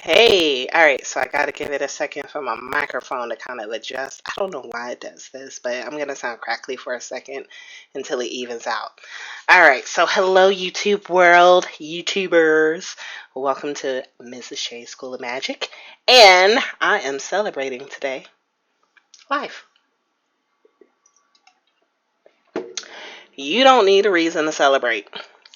Hey, all right, so I gotta give it a second for my microphone to kind of adjust. I don't know why it does this, but I'm gonna sound crackly for a second until it evens out. All right, so hello, YouTube world, YouTubers. Welcome to Mrs. Shay's School of Magic, and I am celebrating today life. You don't need a reason to celebrate.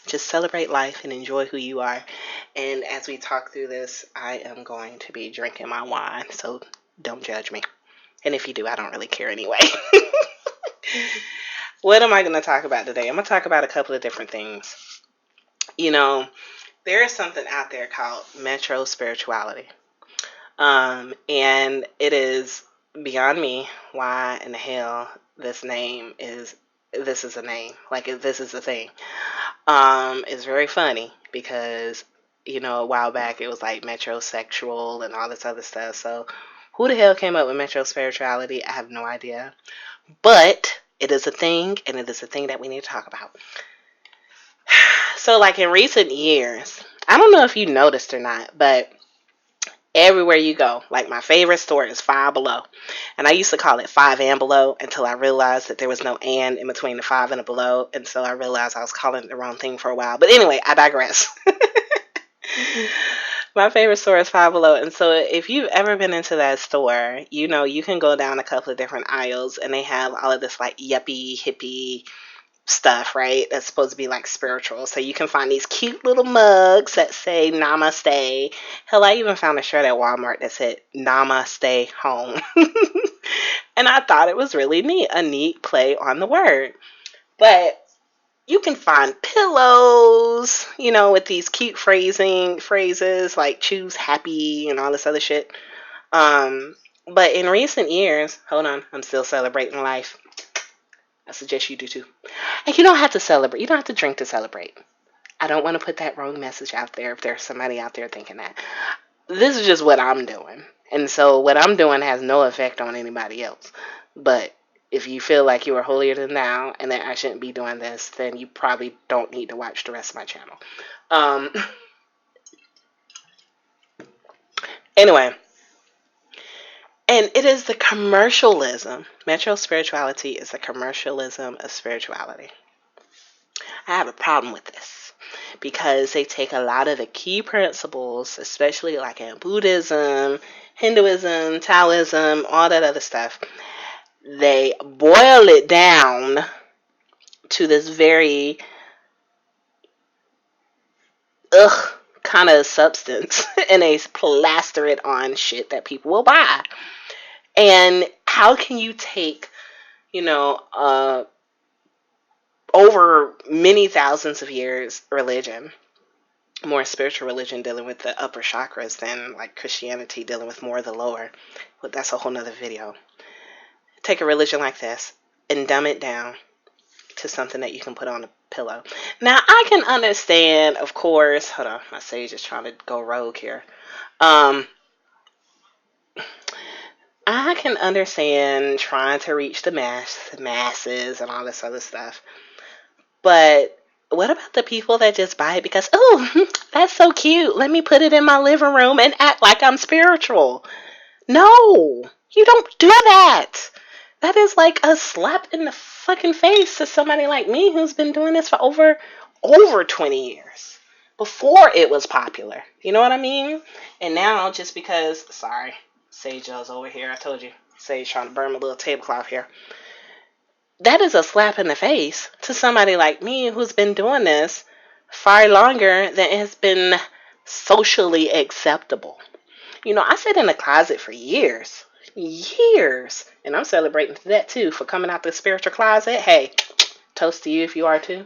Just celebrate life and enjoy who you are. And as we talk through this, I am going to be drinking my wine, so don't judge me. And if you do, I don't really care anyway. What am I going to talk about today? I'm going to talk about a couple of different things. You know, there is something out there called metrospirituality. And it is beyond me why in the hell this is a name. Like, this is a thing. It's very funny because, a while back it was like metrosexual and all this other stuff. So who the hell came up with metrospirituality? I have no idea. But it is a thing, and it is a thing that we need to talk about. So, like, in recent years, I don't know if you noticed or not, but everywhere you go, like, my favorite store is Five Below. And I used to call it Five and Below until I realized that there was no and in between the five and the below. And so I realized I was calling it the wrong thing for a while. But anyway, I digress. My favorite store is Five Below. And so if you've ever been into that store, you can go down a couple of different aisles and they have all of this like yuppie, hippie stuff, right? That's supposed to be like spiritual. So you can find these cute little mugs that say Namaste. Hell, I even found a shirt at Walmart that said Namaste Home. And I thought it was really neat, a neat play on the word. But you can find pillows, with these cute phrases like choose happy and all this other shit. But in recent years, hold on, I'm still celebrating life. I suggest you do too. And you don't have to celebrate. You don't have to drink to celebrate. I don't want to put that wrong message out there if there's somebody out there thinking that. This is just what I'm doing. And so what I'm doing has no effect on anybody else. But if you feel like you are holier than thou and that I shouldn't be doing this, then you probably don't need to watch the rest of my channel. Anyway. And it is the commercialism. Metro spirituality is the commercialism of spirituality. I have a problem with this because they take a lot of the key principles, especially like in Buddhism, Hinduism, Taoism, all that other stuff. They boil it down to this very kind of substance and they plaster it on shit that people will buy. And how can you take, over many thousands of years religion, more spiritual religion dealing with the upper chakras than like Christianity dealing with more of the lower. But that's a whole nother video. Take a religion like this and dumb it down to something that you can put on a pillow. Now, I can understand, of course, hold on, my sage is trying to go rogue here. I can understand trying to reach the masses and all this other stuff. But what about the people that just buy it because, oh, that's so cute. Let me put it in my living room and act like I'm spiritual. No, you don't do that. That is like a slap in the fucking face to somebody like me who's been doing this for over 20 years. Before it was popular. You know what I mean? And now, just because, sorry, Sage is over here. I told you, Sage trying to burn my little tablecloth here. That is a slap in the face to somebody like me who's been doing this far longer than it has been socially acceptable. I sat in the closet for years, and I'm celebrating that too for coming out the spiritual closet. Hey, toast to you if you are too.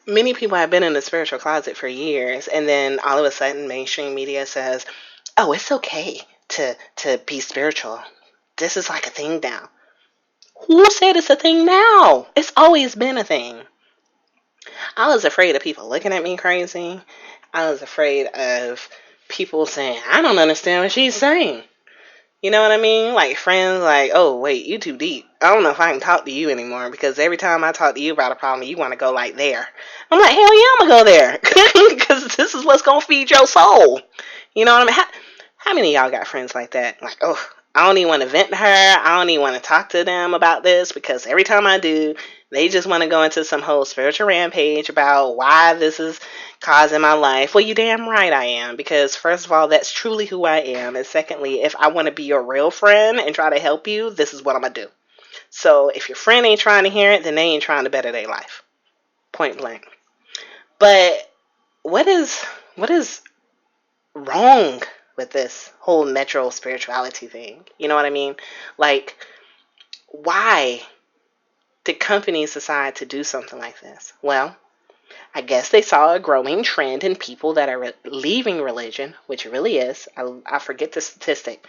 Many people have been in the spiritual closet for years, and then all of a sudden mainstream media says, oh, it's okay to be spiritual. This is like a thing now. Who said it's a thing now? It's always been a thing. I was afraid of people looking at me crazy. I was afraid of people saying, I don't understand what she's saying. You know what I mean? Like friends, like, oh wait, you too deep. I don't know if I can talk to you anymore because every time I talk to you about a problem, you want to go like there. I'm like, hell yeah, I'm gonna go there because this is what's gonna feed your soul. You know what I mean? How many of y'all got friends like that? Like, oh, I don't even want to vent to her. I don't even want to talk to them about this because every time I do, they just want to go into some whole spiritual rampage about why this is causing my life. Well, you damn right I am. Because first of all, that's truly who I am. And secondly, if I want to be your real friend and try to help you, this is what I'm going to do. So if your friend ain't trying to hear it, then they ain't trying to better their life. Point blank. But what is wrong with this whole metro spirituality thing? You know what I mean? Like, why did companies decide to do something like this? Well, I guess they saw a growing trend in people that are leaving religion, which really is. I forget the statistic,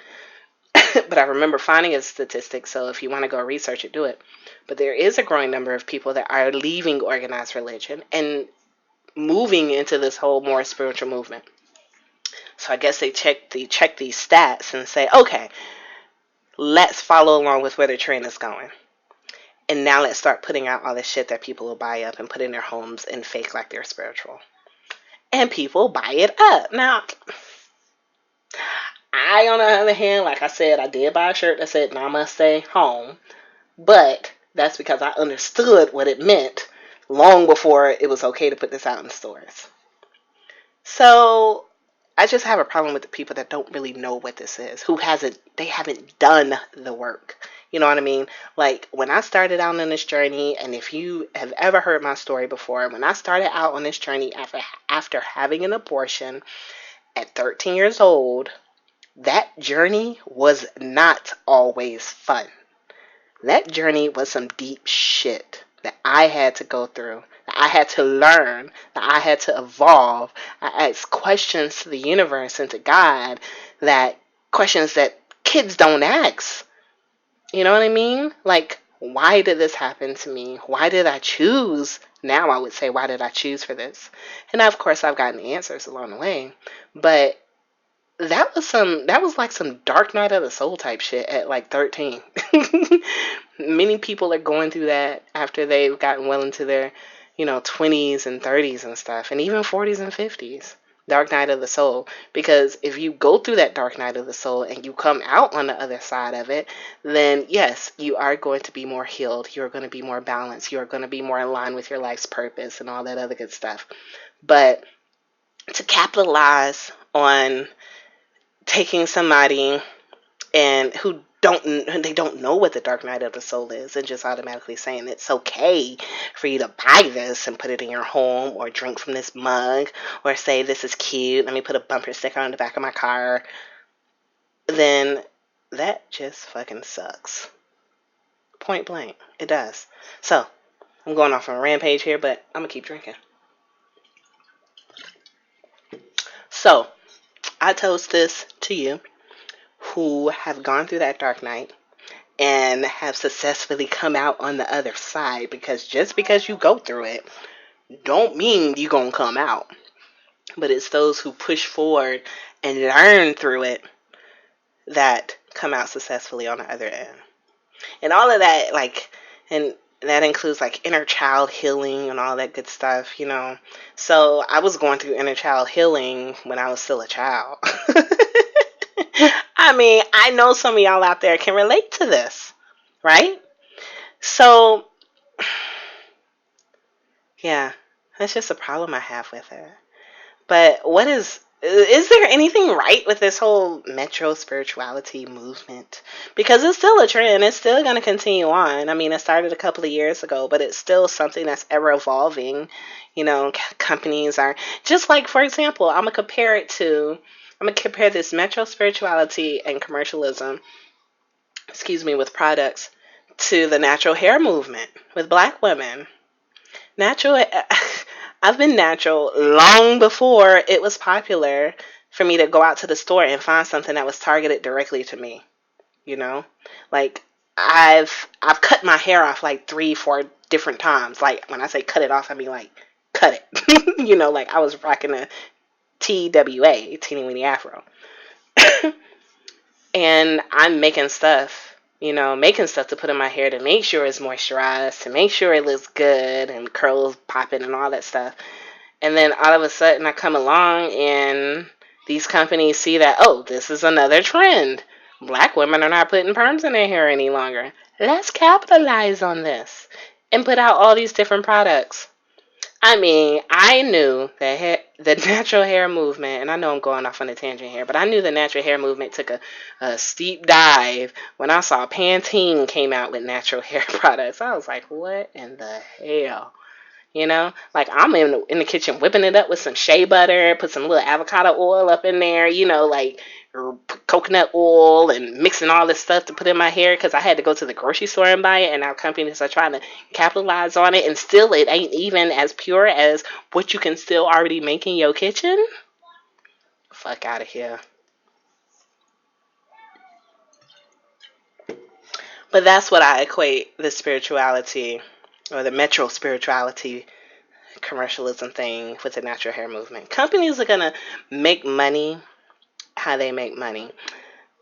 but I remember finding a statistic. So if you want to go research it, do it. But there is a growing number of people that are leaving organized religion and moving into this whole more spiritual movement. So I guess they check these stats and say, okay, let's follow along with where the trend is going. And now let's start putting out all this shit that people will buy up and put in their homes and fake like they're spiritual. And people buy it up. Now, I, on the other hand, like I said, I did buy a shirt that said Namaste home. But that's because I understood what it meant long before it was okay to put this out in stores. So I just have a problem with the people that don't really know what this is, they haven't done the work. You know what I mean? Like when I started out on this journey, and if you have ever heard my story before, when I started out on this journey after having an abortion at 13 years old, that journey was not always fun. That journey was some deep shit that I had to go through, that I had to learn, that I had to evolve. I asked questions to the universe and to God, that questions that kids don't ask. You know what I mean? Like, why did this happen to me? Why did I choose? Now I would say, why did I choose for this? And of course, I've gotten answers along the way. But that was like some dark night of the soul type shit at like 13. Many people are going through that after they've gotten well into their, 20s and 30s and stuff, and even 40s and 50s. Dark night of the soul. Because if you go through that dark night of the soul and you come out on the other side of it, then yes, you are going to be more healed. You're going to be more balanced. You're going to be more in line with your life's purpose and all that other good stuff. But to capitalize on taking somebody and who don't know what the dark night of the soul is and just automatically saying it's okay for you to buy this and put it in your home or drink from this mug or say this is cute, let me put a bumper sticker on the back of my car, then that just fucking sucks. Point blank. It does. So I'm going off on a rampage here, but I'm gonna keep drinking. So I toast this to you who have gone through that dark night and have successfully come out on the other side, because just because you go through it don't mean you're going to come out. But it's those who push forward and learn through it that come out successfully on the other end. And all of that, and that includes inner child healing and all that good stuff, So I was going through inner child healing when I was still a child. I mean, I know some of y'all out there can relate to this, right? So, yeah, that's just a problem I have with it. But is there anything right with this whole metro spirituality movement? Because it's still a trend. It's still going to continue on. I mean, it started a couple of years ago, but it's still something that's ever evolving. Companies are just like, for example, I'm going to compare this metro spirituality and commercialism, with products to the natural hair movement with black women. I've been natural long before it was popular for me to go out to the store and find something that was targeted directly to me. Like I've cut my hair off like 3-4 different times. Like when I say cut it off, I mean like cut it. Like I was rocking a TWA, teeny weeny afro. And I'm making stuff, making stuff to put in my hair to make sure it's moisturized, to make sure it looks good and curls popping and all that stuff. And then all of a sudden I come along and these companies see that, oh, this is another trend. Black women are not putting perms in their hair any longer. Let's capitalize on this and put out all these different products. I mean, I knew that the natural hair movement, and I know I'm going off on a tangent here, but I knew the natural hair movement took a steep dive when I saw Pantene came out with natural hair products. I was like, what in the hell? Like I'm in the kitchen whipping it up with some shea butter, put some little avocado oil up in there, like coconut oil and mixing all this stuff to put in my hair because I had to go to the grocery store and buy it. And now companies are trying to capitalize on it, and still it ain't even as pure as what you can still already make in your kitchen. Fuck out of here. But that's what I equate the spirituality or the metro spirituality commercialism thing with the natural hair movement. Companies are gonna make money how they make money,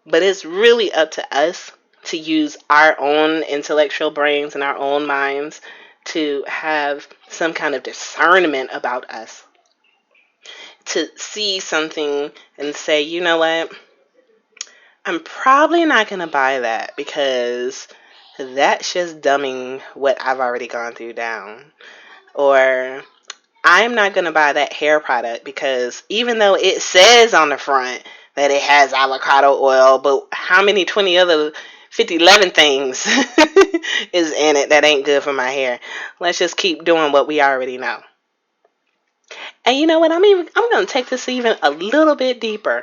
but it's really up to us to use our own intellectual brains and our own minds to have some kind of discernment about us, to see something and say, you know what, I'm probably not gonna buy that because that's just dumbing what I've already gone through down. Or I'm not going to buy that hair product because even though it says on the front that it has avocado oil, but how many 20 other 50, 11 things is in it that ain't good for my hair? Let's just keep doing what we already know. And you know what? I'm going to take this even a little bit deeper.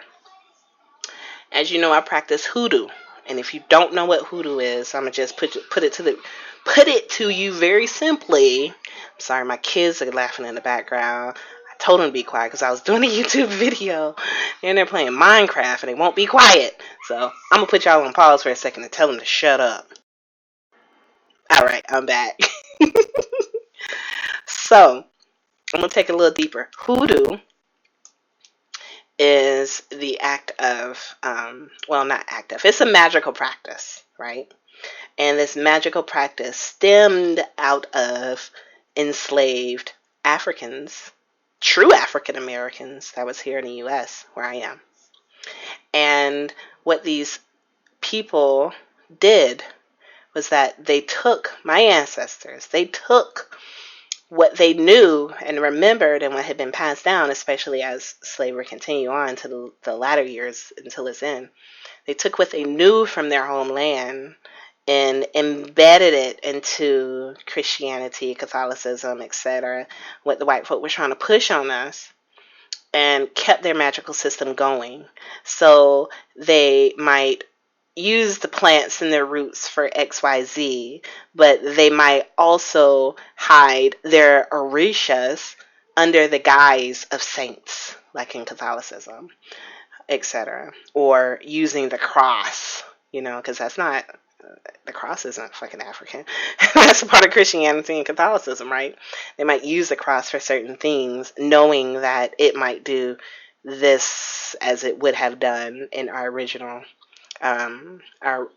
As you know, I practice hoodoo. And if you don't know what hoodoo is, I'm going to just put it to you very simply. I'm sorry, my kids are laughing in the background. I told them to be quiet because I was doing a YouTube video and they're playing Minecraft and they won't be quiet. So I'm going to put y'all on pause for a second and tell them to shut up. Alright, I'm back. So, I'm going to take it a little deeper. Hoodoo is the act of, not act of, it's a magical practice, right? And this magical practice stemmed out of enslaved Africans, true African Americans that was here in the U.S. where I am. And what these people did was that they took my ancestors, they took what they knew and remembered and what had been passed down, especially as slavery continued on to the latter years until its end. They took what they knew from their homeland and embedded it into Christianity, Catholicism, etc., what the white folk were trying to push on us, and kept their magical system going. So they might use the plants and their roots for XYZ, but they might also hide their orishas under the guise of saints, like in Catholicism, etc., or using the cross, because the cross isn't fucking African. That's a part of Christianity and Catholicism, right? They might use the cross for certain things, knowing that it might do this as it would have done in our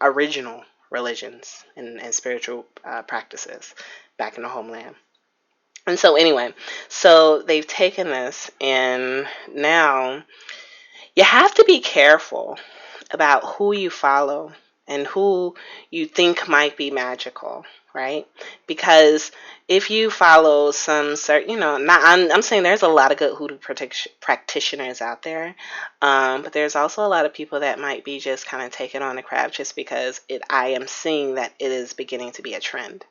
original religions and spiritual practices back in the homeland. And so anyway, so they've taken this, and now you have to be careful about who you follow and who you think might be magical, right? Because if you follow some certain, I'm saying there's a lot of good hoodoo practitioners out there, but there's also a lot of people that might be just kind of taking on the craft just because I am seeing that it is beginning to be a trend.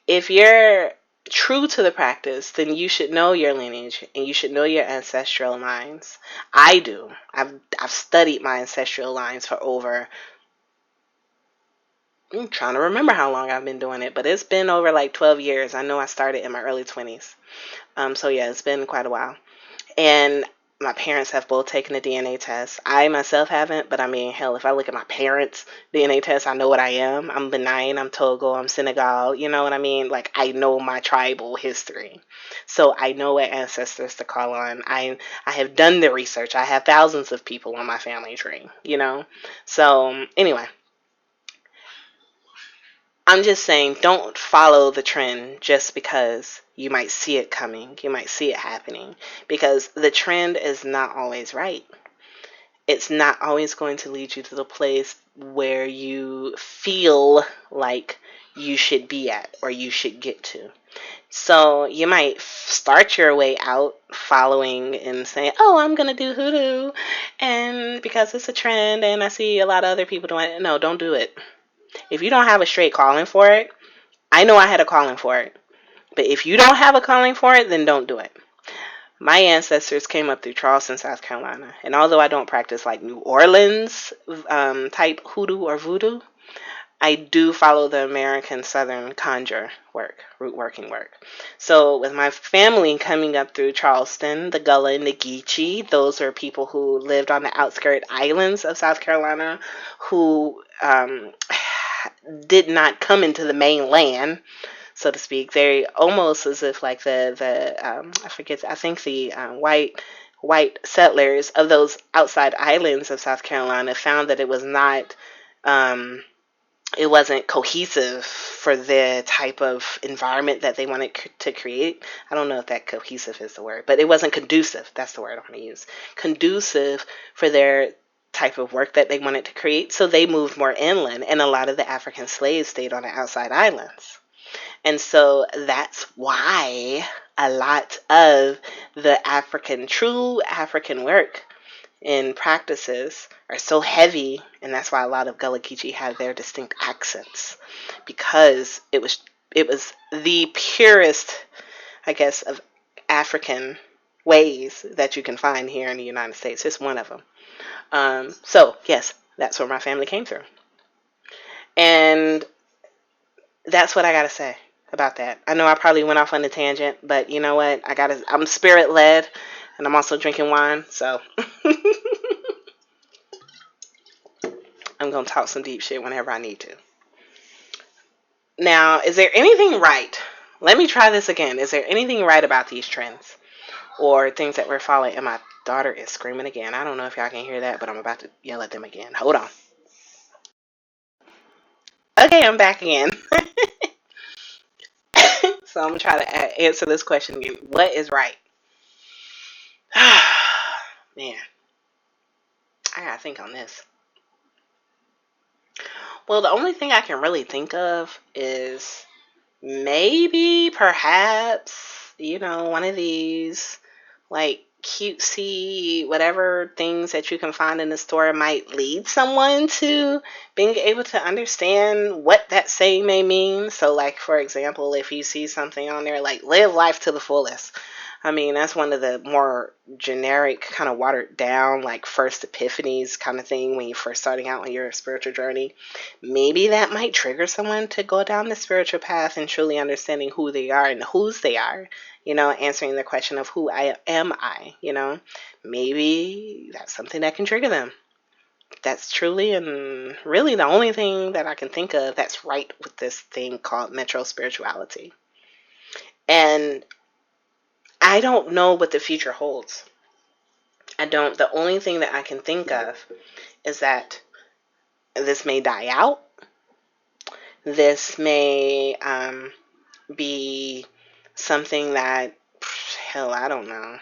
If you're true to the practice, then you should know your lineage and you should know your ancestral lines. I do. I've studied my ancestral lines for over, I'm trying to remember how long I've been doing it, but it's been over like 12 years. I know I started in my early 20s. So yeah, it's been quite a while. And My parents have both taken a DNA test. I myself haven't, but I mean, hell, if I look at my parents' DNA test, I know what I am. I'm Benin, I'm Togo, I'm Senegal. You know what I mean? Like, I know my tribal history. So I know what ancestors to call on. I have done the research. I have thousands of people on my family tree, you know? So, anyway, I'm just saying, don't follow the trend just because you might see it coming, you might see it happening, because the trend is not always right. It's not always going to lead you to the place where you feel like you should be at or you should get to. So you might start your way out following and saying, oh, I'm going to do hoodoo, and because it's a trend and I see a lot of other people doing it. No, don't do it. If you don't have a straight calling for it, I know I had a calling for it. But if you don't have a calling for it, then don't do it. My ancestors came up through Charleston, South Carolina. And although I don't practice like New Orleans type hoodoo or voodoo, I do follow the American Southern conjure work, root working work. So with my family coming up through Charleston, the Gullah and the Geechee, those are people who lived on the outskirt islands of South Carolina who did not come into the mainland, so to speak. They almost as if like I forget, I think the white settlers of those outside islands of South Carolina found that um, it wasn't cohesive for the type of environment that they wanted to create. I don't know if that cohesive is the word, but it wasn't conducive. That's the word I'm going to use. Conducive for their type of work that they wanted to create. So they moved more inland, and a lot of the African slaves stayed on the outside islands. And so that's why a lot of the true African work and practices are so heavy, and that's why a lot of Gullah Geechee have their distinct accents, because it was the purest, I guess, of African ways that you can find here in the United States. It's one of them. So yes, that's where my family came through, and that's what I gotta say about that. I know I probably went off on a tangent, but you know what? I'm spirit led, and I'm also drinking wine, so I'm gonna talk some deep shit whenever I need to. Now, is there anything right? Let me try this again. Is there anything right about these trends or things that we're following? And my daughter is screaming again. I don't know if y'all can hear that, but I'm about to yell at them again. Hold on. Okay, I'm back again. So I'm gonna try to answer this question again. What is right? Man, I gotta think on this. Well, the only thing I can really think of is maybe, perhaps, one of these like cutesy whatever things that you can find in the store might lead someone to being able to understand what that saying may mean. So, like, for example, if you see something on there like live life to the fullest, I mean, that's one of the more generic, kind of watered down, like first epiphanies kind of thing when you're first starting out on your spiritual journey. Maybe that might trigger someone to go down the spiritual path and truly understanding who they are and whose they are, answering the question of who am I. Maybe that's something that can trigger them. That's truly and really the only thing that I can think of that's right with this thing called metrospirituality. And I don't know what the future holds. I don't. The only thing that I can think of is that this may die out. This may be something that, hell, I don't know.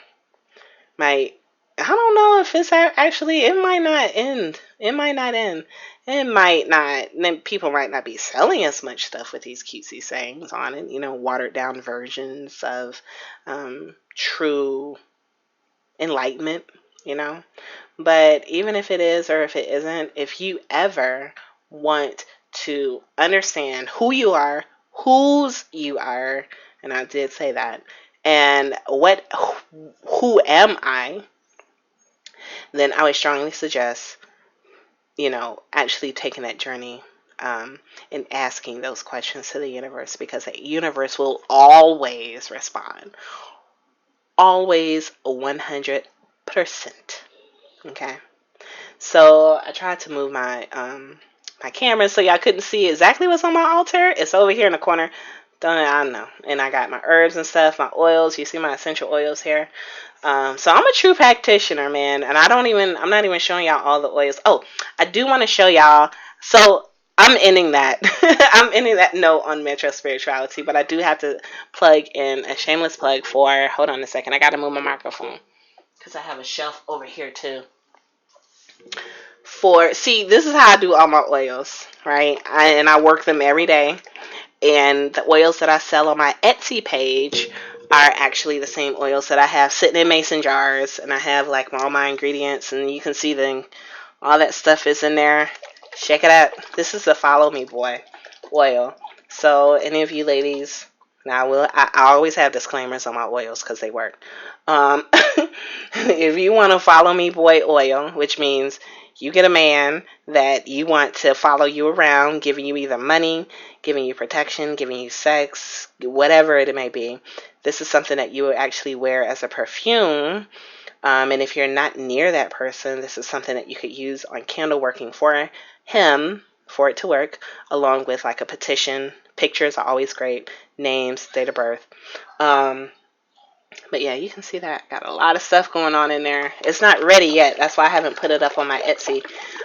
I don't know if it's actually, it might not end. It might not end. It might not, then people might not be selling as much stuff with these cutesy sayings on it, watered down versions of true enlightenment, you know. But even if it is or if it isn't, if you ever want to understand who you are, whose you are, and I did say that, and who am I, then I would strongly suggest, actually taking that journey and asking those questions to the universe, because the universe will always respond. Always 100%. 100%. Okay. So I tried to move my camera so y'all couldn't see exactly what's on my altar. It's over here in the corner. I don't know. And I got my herbs and stuff, my oils. You see my essential oils here. So I'm a true practitioner, man. And I'm not even showing y'all all the oils. Oh, I do want to show y'all. So I'm ending that. I'm ending that note on Metro Spirituality, but I do have to plug in a shameless plug for, hold on a second. I got to move my microphone because I have a shelf over here too. See, this is how I do all my oils, right? And I work them every day. And the oils that I sell on my Etsy page are actually the same oils that I have sitting in mason jars. And I have like all my ingredients, and you can see all that stuff is in there. Check it out. This is the Follow Me Boy oil. So any of you ladies, now I always have disclaimers on my oils because they work. If you want to Follow Me Boy oil, which means you get a man that you want to follow you around, giving you either money, giving you protection, giving you sex, whatever it may be. This is something that you will actually wear as a perfume. And if you're not near that person, this is something that you could use on candle working for him, for it to work, along with like a petition. Pictures are always great. Names, date of birth. But yeah, you can see that. Got a lot of stuff going on in there. It's not ready yet. That's why I haven't put it up on my Etsy.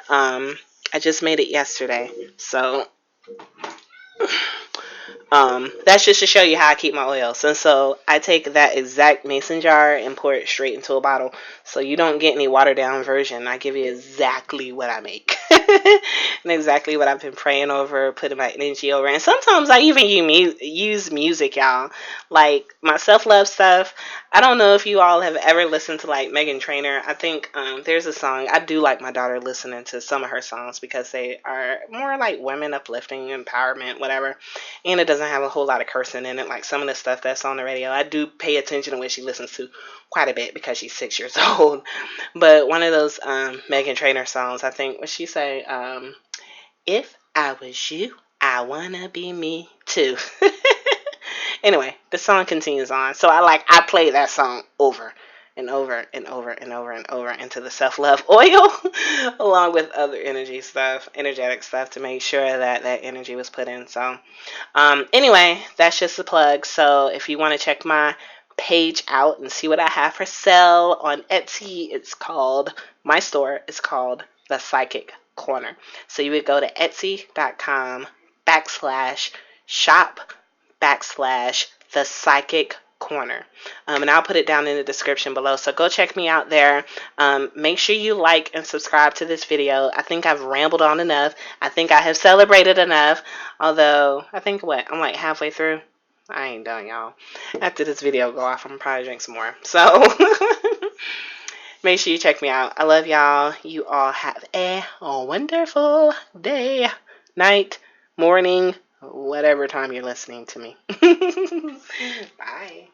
I just made it yesterday. So that's just to show you how I keep my oils. And so I take that exact mason jar and pour it straight into a bottle. So you don't get any watered down version. I give you exactly what I make. And exactly what I've been praying over, putting my energy over. And sometimes I even use music, y'all. Like my self-love stuff. I don't know if you all have ever listened to like Meghan Trainor. I think there's a song. I do like my daughter listening to some of her songs because they are more like women uplifting, empowerment, whatever. And it doesn't have a whole lot of cursing in it like some of the stuff that's on the radio. I do pay attention to what she listens to quite a bit because she's 6 years old. But one of those Meghan Trainor songs, I think, what she say, if I was you, I wanna be me too. Anyway, the song continues on. So I play that song over and over and over and over and over into the self-love oil along with other energetic stuff to make sure that that energy was put in. So anyway, that's just a plug. So if you want to check my page out and see what I have for sale on Etsy, my store is called The Psychic Corner. So you would go to etsy.com/shop/The Psychic Corner. And I'll put it down in the description below. So go check me out there. Make sure you like and subscribe to this video. I think I've rambled on enough. I think I have celebrated enough. Although, I think I'm like halfway through. I ain't done, y'all. After this video go off, I'm probably drink some more. So, make sure you check me out. I love y'all. You all have a wonderful day, night, morning, whatever time you're listening to me. Bye.